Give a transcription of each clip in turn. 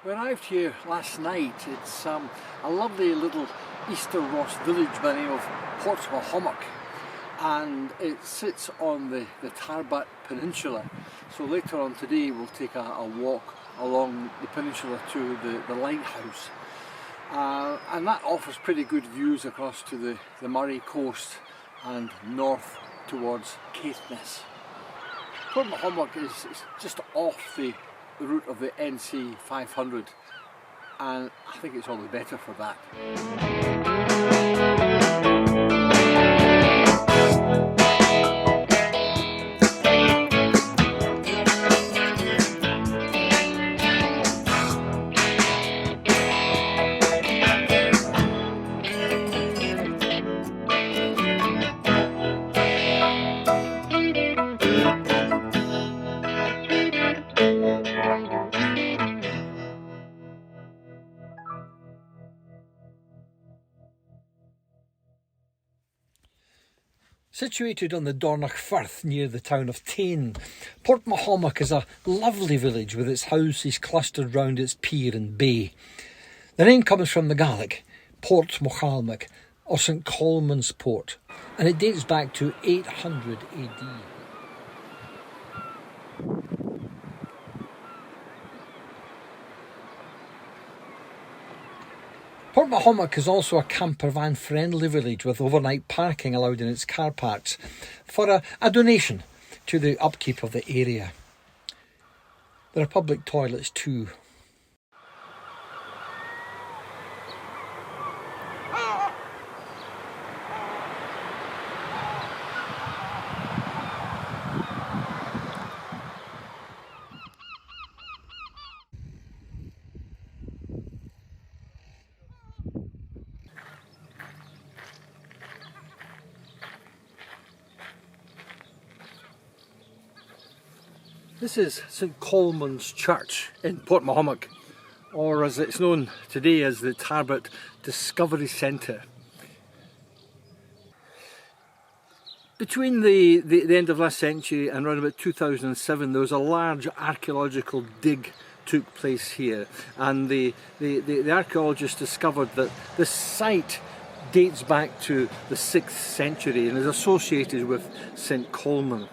We arrived here last night. It's a lovely little Easter Ross village by the name of Portmahomack, and it sits on the Tarbat Peninsula. So later on today we'll take a walk along the peninsula to the lighthouse, and that offers pretty good views across to the Murray coast and north towards Caithness. Portmahomack is just off the route of the NC 500, and I think it's all the better for that. Situated on the Dornoch Firth near the town of Tain, Portmahomack is a lovely village with its houses clustered round its pier and bay. The name comes from the Gaelic, Portmahomack, or St Colman's Port, and it dates back to 800 AD. Portmahomack is also a campervan friendly village with overnight parking allowed in its car parks for a donation to the upkeep of the area. There are public toilets too. This is St Colman's Church in Portmahomack, or as it's known today as the Tarbat Discovery Centre. Between the end of last century and around about 2007 there was a large archaeological dig took place here, and the archaeologists discovered that this site dates back to the 6th century and is associated with St Colman.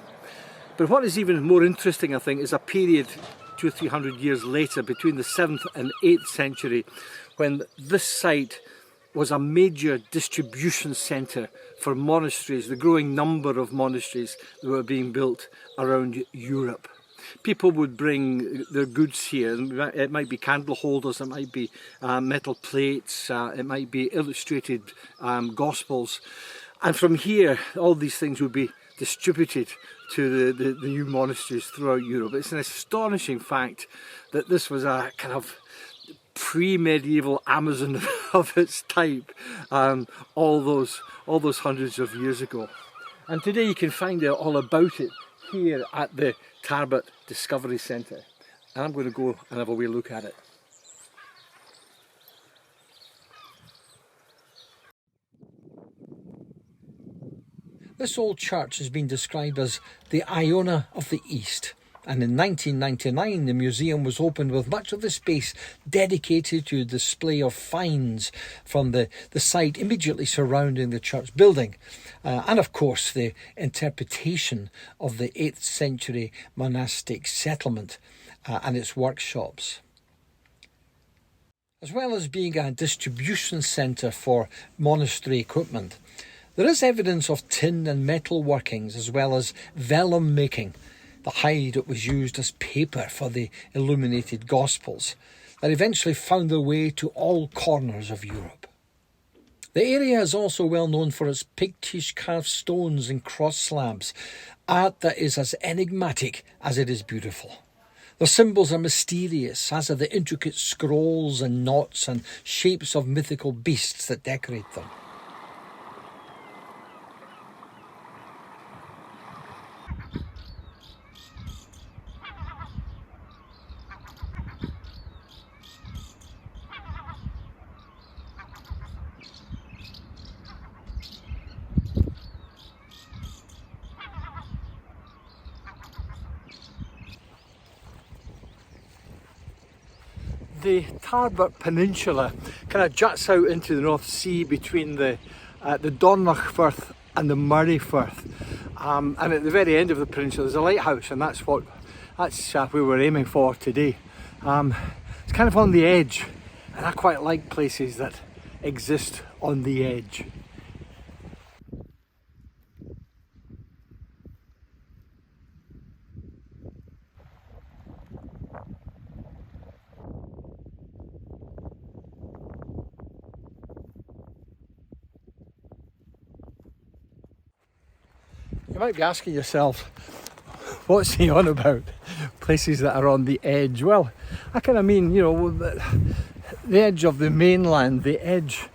But what is even more interesting, I think, is a period 200 or 300 years later, between the 7th and 8th century, when this site was a major distribution centre for monasteries, the growing number of monasteries that were being built around Europe. People would bring their goods here. It might be candle holders, it might be metal plates, it might be illustrated gospels. And from here, all these things would be distributed to the new monasteries throughout Europe. It's an astonishing fact that this was a kind of pre-medieval Amazon of its type, all those hundreds of years ago. And today you can find out all about it here at the Tarbat Discovery Centre. And I'm going to go and have a wee look at it. This old church has been described as the Iona of the East, and in 1999 the museum was opened with much of the space dedicated to display of finds from the site immediately surrounding the church building, and of course the interpretation of the 8th century monastic settlement and its workshops. As well as being a distribution centre for monastery equipment, there is evidence of tin and metal workings as well as vellum making, the hide that was used as paper for the illuminated Gospels, that eventually found their way to all corners of Europe. The area is also well known for its pictish carved stones and cross slabs, art that is as enigmatic as it is beautiful. The symbols are mysterious, as are the intricate scrolls and knots and shapes of mythical beasts that decorate them. The Tarbat Peninsula kind of juts out into the North Sea between the Dornoch Firth and the Murray Firth, and at the very end of the peninsula there's a lighthouse, and that's where we're aiming for today. It's kind of on the edge, and I quite like places that exist on the edge. You might be asking yourself, what's he on about? Places that are on the edge. Well, I kind of mean, you know, the edge of the mainland, the edge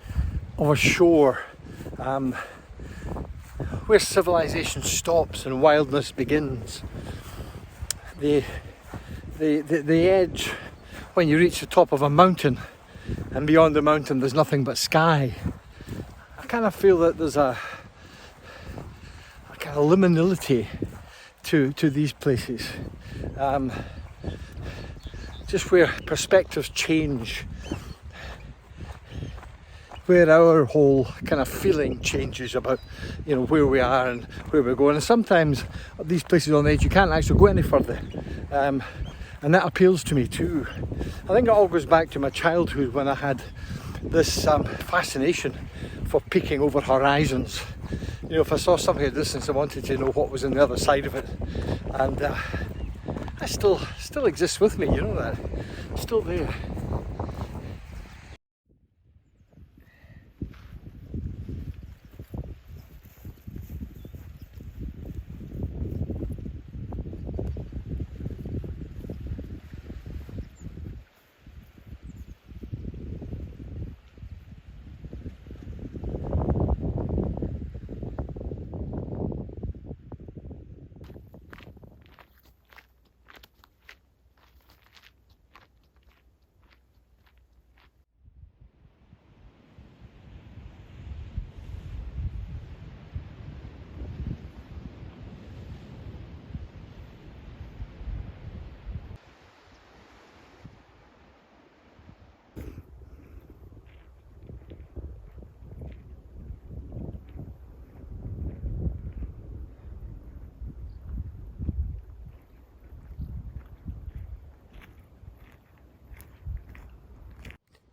of a shore, where civilization stops and wildness begins. The edge when you reach the top of a mountain, and beyond the mountain there's nothing but sky. I kind of feel that there's a kind of liminality to these places, just where perspectives change, where our whole kind of feeling changes about, you know, where we are and where we're going. And sometimes at these places on the edge you can't actually go any further, and that appeals to me too. I think it all goes back to my childhood, when I had this fascination for peeking over horizons. You know, if I saw something at a distance, I wanted to know what was on the other side of it, and that still exists with me. You know that, it's still there.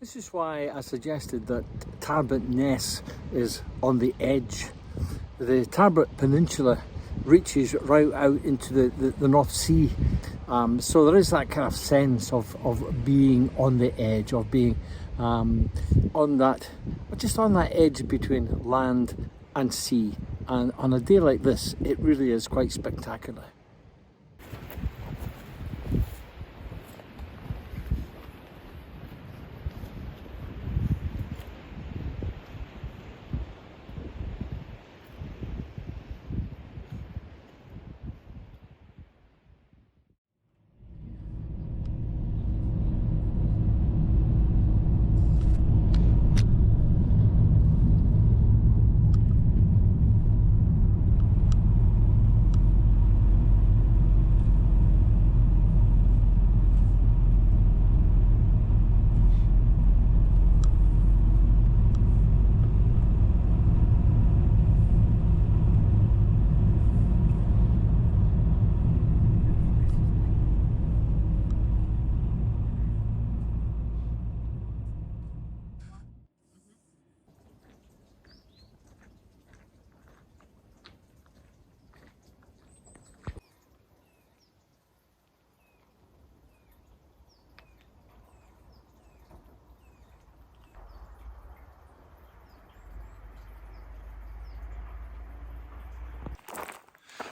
This is why I suggested that Tarbat Ness is on the edge. The Tarbat Peninsula reaches right out into the North Sea, so there is that kind of sense of being on the edge, of being on that edge between land and sea. And on a day like this, it really is quite spectacular.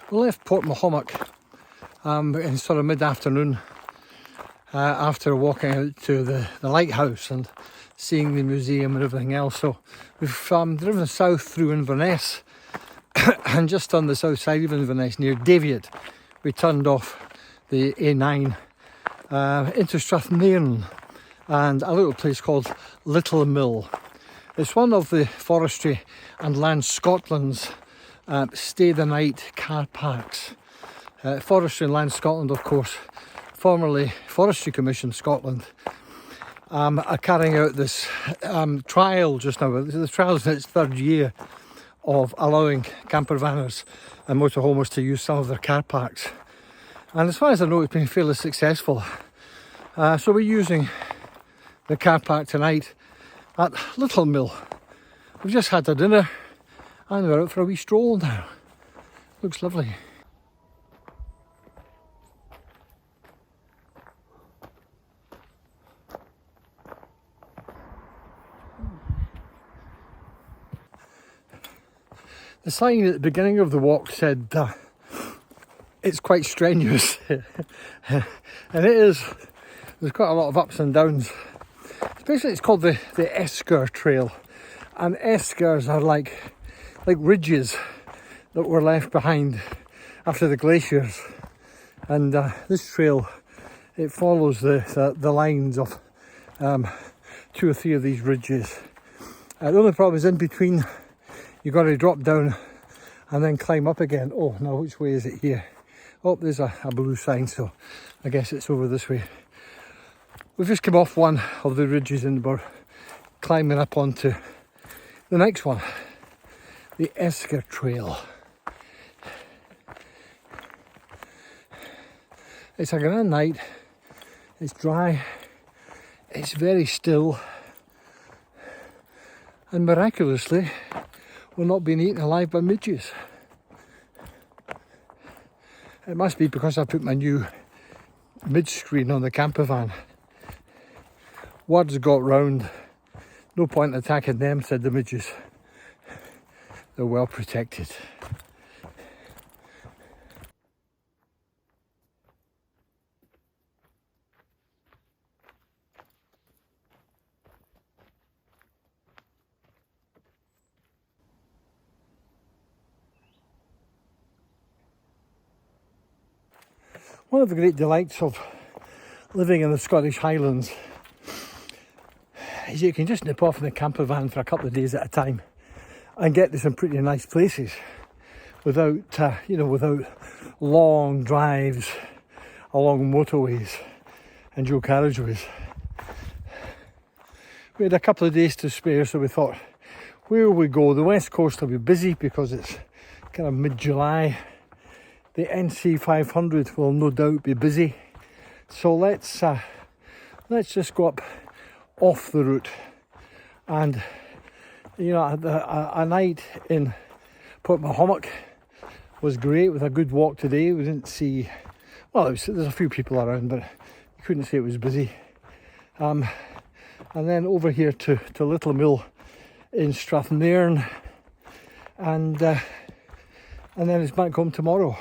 We left Portmahomack in sort of mid-afternoon, after walking out to the lighthouse and seeing the museum and everything else. So we've driven south through Inverness, and just on the south side of Inverness near Daviot we turned off the A9 into Strath Nairn and a little place called Littlemill. It's one of the Forestry and Land Scotland's stay the night car parks. Forestry and Land Scotland, of course, formerly Forestry Commission Scotland, are carrying out this trial just now. The trial's in its third year of allowing campervanners and motorhomers to use some of their car parks. And as far as I know, it's been fairly successful. So we're using the car park tonight at Littlemill. We've just had our dinner and we're out for a wee stroll now. Looks lovely. The sign at the beginning of the walk said it's quite strenuous. And it is. There's quite a lot of ups and downs. Basically it's called the Esker trail, and Eskers are like ridges that were left behind after the glaciers, and this trail, it follows the lines of 2 or 3 of these ridges. The only problem is in between you've got to drop down and then climb up again. Oh, now which way is it here? Oh, there's a blue sign, so I guess it's over this way. We've just come off one of the ridges and we're climbing up onto the next one, the Esker trail. It's a grand night, it's dry, it's very still, and miraculously we're not being eaten alive by midges. It must be because I put my new midge screen on the campervan. Words got round. No point attacking them, said the midges. They're well protected. One of the great delights of living in the Scottish Highlands is you can just nip off in the campervan for a couple of days at a time and get to some pretty nice places without, without long drives along motorways and dual carriageways. We had a couple of days to spare, so we thought, where will we go? The west coast will be busy because it's kind of mid-July. The NC 500 will no doubt be busy, so let's just go up off the route. And a night in Portmahomack was great with a good walk today. We didn't see, well, there's a few people around, but you couldn't say it was busy. And then over here to Littlemill in Strath Nairn, and then it's back home tomorrow.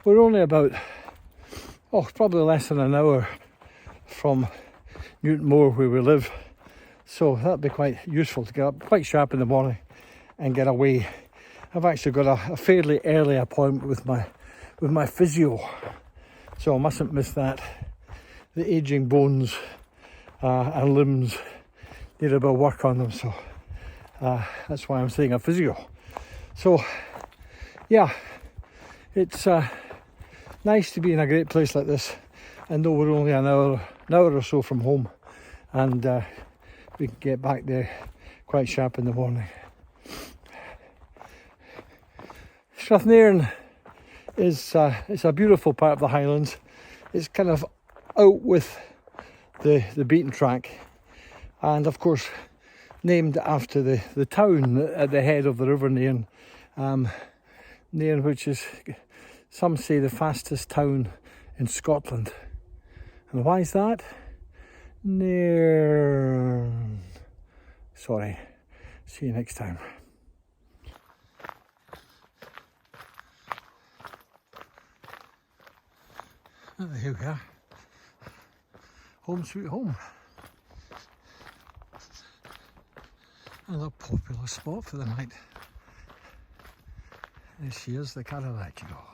We're only about, probably less than an hour from Newton Moor where we live, so that'd be quite useful to get up quite sharp in the morning and get away. I've actually got a fairly early appointment with my physio, so I mustn't miss that. The ageing bones and limbs need a bit of work on them, so that's why I'm seeing a physio. So yeah, it's nice to be in a great place like this and know we're only an hour or so from home, and we can get back there quite sharp in the morning. Strath Nairn is it's a beautiful part of the Highlands. It's kind of out with the beaten track, and of course named after the town at the head of the River Nairn, Nairn, which is, some say, the fastest town in Scotland. And why is that? Nairn. Sorry. See you next time. There we are. Home sweet home. Another popular spot for the night. This here's the Caravaggio.